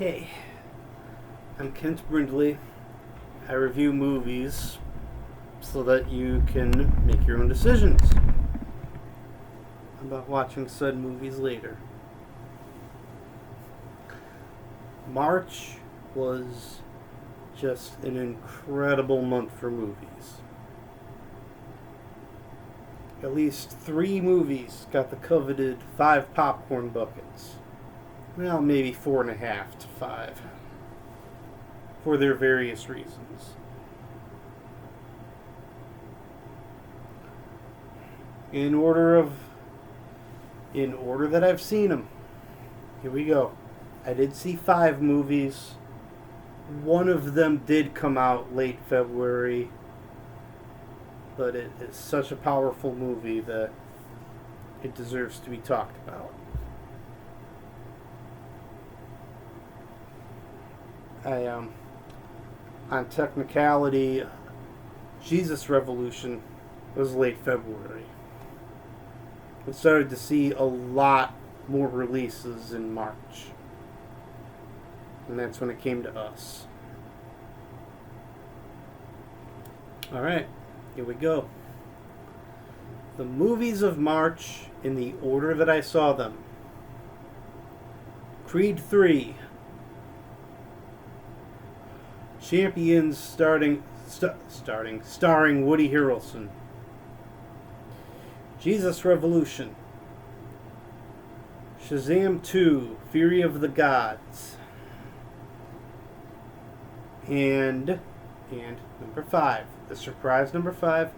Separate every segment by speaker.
Speaker 1: Hey, I'm Kent Brindley. I review movies so that you can make your own decisions about watching said movies later. March was just an incredible month for movies. At least 3 movies got the coveted 5 popcorn buckets. Well, maybe 4.5 to 5. For their various reasons. In order that I've seen them. Here we go. I did see 5 movies. One of them did come out late February. But it is such a powerful movie that it deserves to be talked about. On technicality, Jesus Revolution was late February. We started to see a lot more releases in March. And that's when it came to us. Alright, here we go. The movies of March in the order that I saw them. Creed 3. Champions starring Woody Harrelson. Jesus Revolution. Shazam 2, Fury of the Gods. And number 5, the surprise number 5,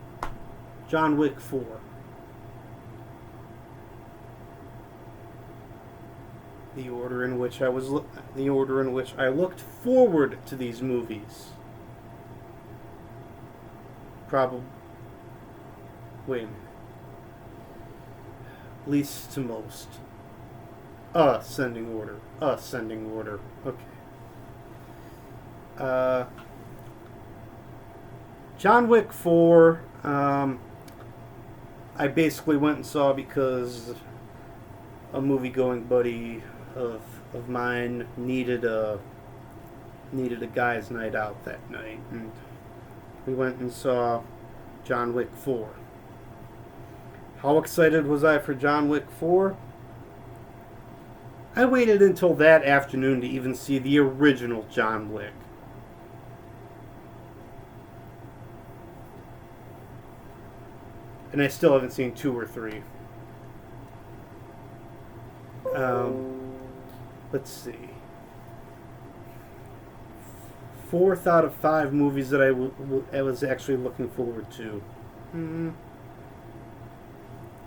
Speaker 1: John Wick 4. The order in which I looked forward to these movies. Wait a minute. Least to most. Ascending order. Okay. John Wick 4, I basically went and saw because a movie-going buddy of mine needed a guy's night out that night, and we went and saw John Wick 4. How excited was I for John Wick 4? I waited until that afternoon to even see the original John Wick. And I still haven't seen 2 or 3. Let's see. 4th out of 5 movies that I was actually looking forward to.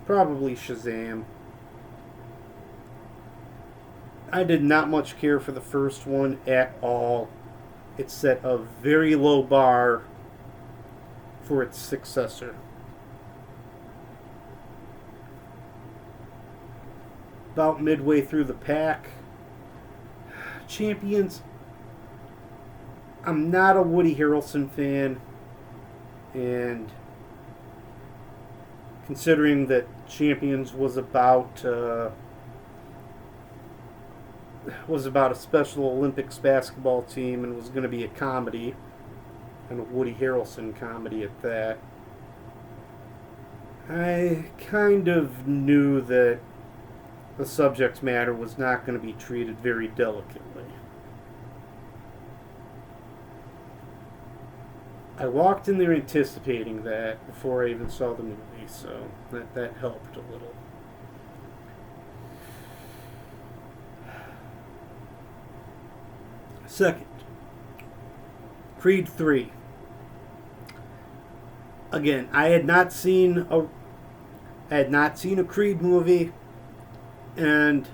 Speaker 1: Probably Shazam. I did not much care for the first one at all. It set a very low bar for its successor. About midway through the pack, Champions. I'm not a Woody Harrelson fan, and considering that Champions was about a Special Olympics basketball team and was going to be a comedy, and a Woody Harrelson comedy at that, I kind of knew that the subject matter was not going to be treated very delicately. I walked in there anticipating that before I even saw the movie, so that helped a little. Second, Creed 3. Again, I had not seen a Creed movie, and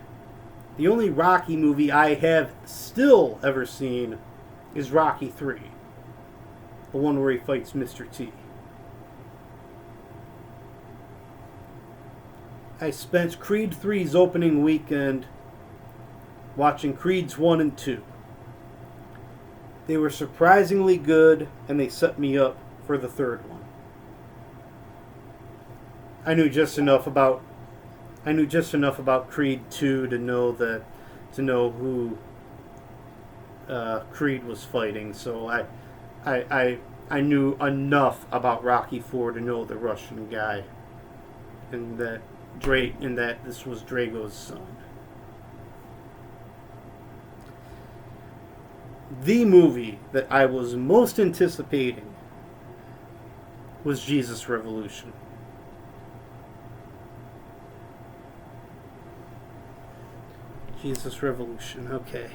Speaker 1: the only Rocky movie I have still ever seen is Rocky 3. The one where he fights Mr. T. I spent Creed 3's opening weekend watching Creeds 1 and 2. They were surprisingly good, and they set me up for the third one. I knew just enough about Creed 2 to know who Creed was fighting, so I knew enough about Rocky IV to know the Russian guy, and that this was Drago's son. The movie that I was most anticipating was Jesus Revolution. Jesus Revolution, okay.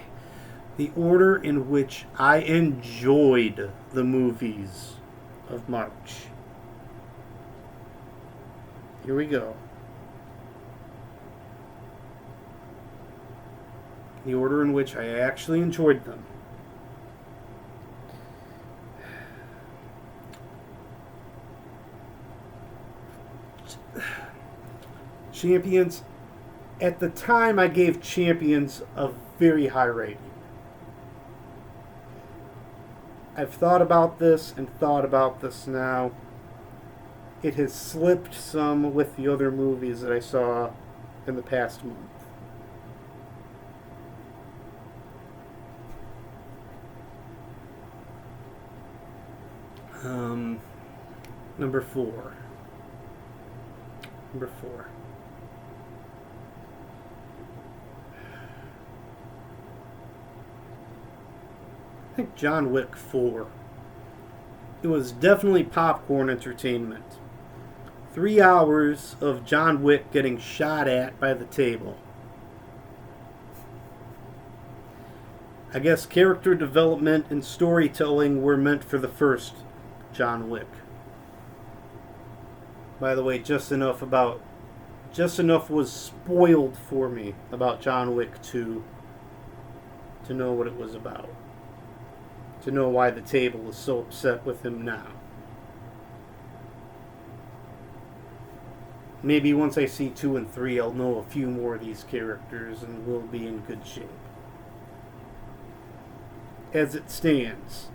Speaker 1: The order in which I enjoyed the movies of March. Here we go. The order in which I actually enjoyed them. Champions. At the time, I gave Champions a very high rating. I've thought about this and thought about this now. It has slipped some with the other movies that I saw in the past month. Number four. I think John Wick 4. It was definitely popcorn entertainment. 3 hours of John Wick getting shot at by the table. I guess character development and storytelling were meant for the first John Wick. By the way, just enough was spoiled for me about John Wick 2 to know what it was about. To know why the table is so upset with him now. Maybe once I see 2 and 3, I'll know a few more of these characters and we'll be in good shape. As it stands,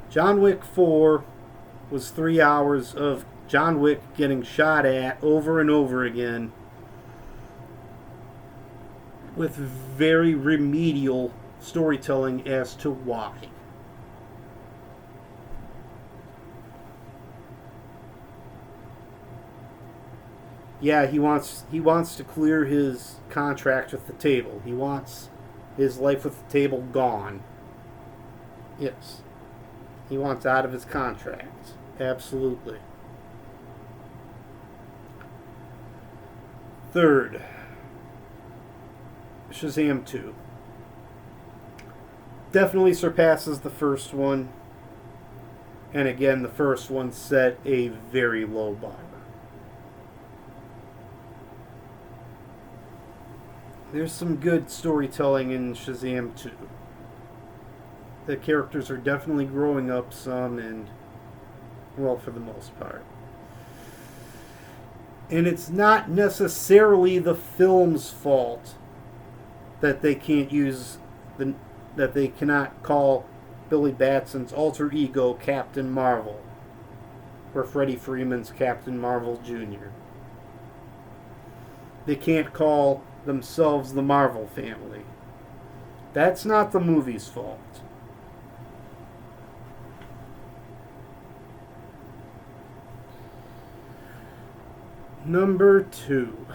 Speaker 1: John Wick 4 was 3 hours of John Wick getting shot at over and over again with very remedial storytelling as to why. Yeah, he wants to clear his contract with the table. He wants his life with the table gone. Yes. He wants out of his contract. Absolutely. Third, Shazam 2. Definitely surpasses the first one. And again, the first one set a very low bar. There's some good storytelling in Shazam 2. The characters are definitely growing up some, and, well, for the most part. And it's not necessarily the film's fault that they can't that they cannot call Billy Batson's alter ego Captain Marvel, or Freddie Freeman's Captain Marvel Jr. They can't call themselves the Marvel family. That's not the movie's fault. Number 2.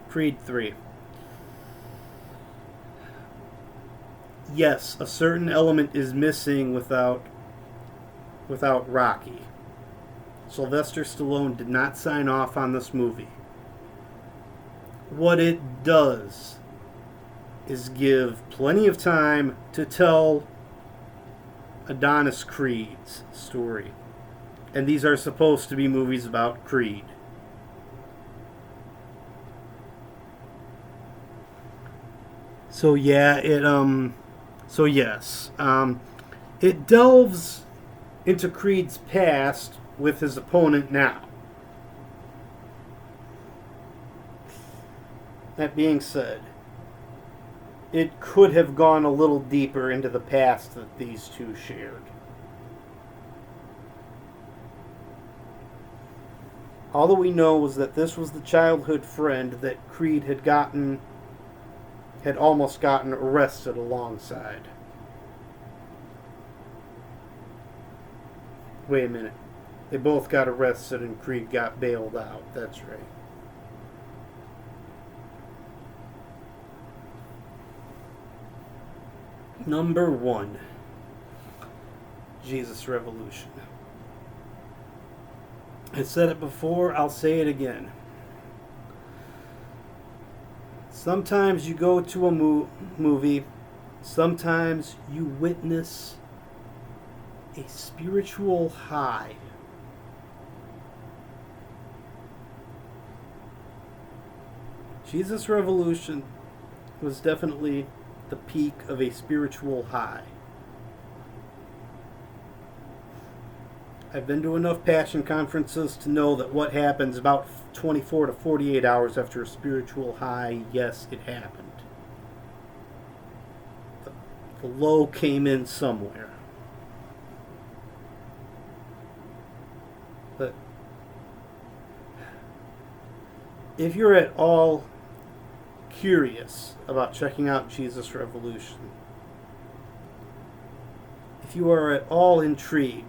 Speaker 1: Creed 3. Yes, a certain element is missing without Rocky. Sylvester Stallone did not sign off on this movie. What it does is give plenty of time to tell Adonis Creed's story. And these are supposed to be movies about Creed. So yeah, it delves into Creed's past with his opponent now. That being said, it could have gone a little deeper into the past that these two shared. All that we know was that this was the childhood friend that Creed had gotten had almost gotten arrested alongside. Wait a minute. They both got arrested and Creed got bailed out. That's right. Number 1. Jesus Revolution. I said it before, I'll say it again. Sometimes you go to a movie, sometimes you witness a spiritual high. Jesus Revolution was definitely the peak of a spiritual high. I've been to enough Passion conferences to know that what happens about 24 to 48 hours after a spiritual high, yes, it happened. The low came in somewhere. But if you're at all curious about checking out Jesus Revolution, if you are at all intrigued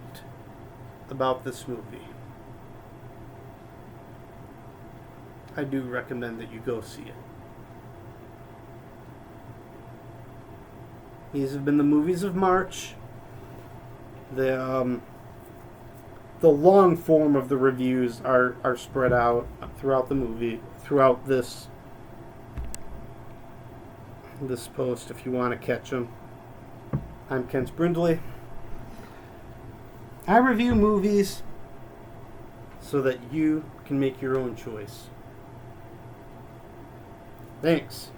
Speaker 1: about this movie, I do recommend that you go see it. These have been the movies of March. The long form of the reviews are spread out throughout the movie, throughout this post if you want to catch them. I'm Ken Sprindley. I review movies so that you can make your own choice. Thanks.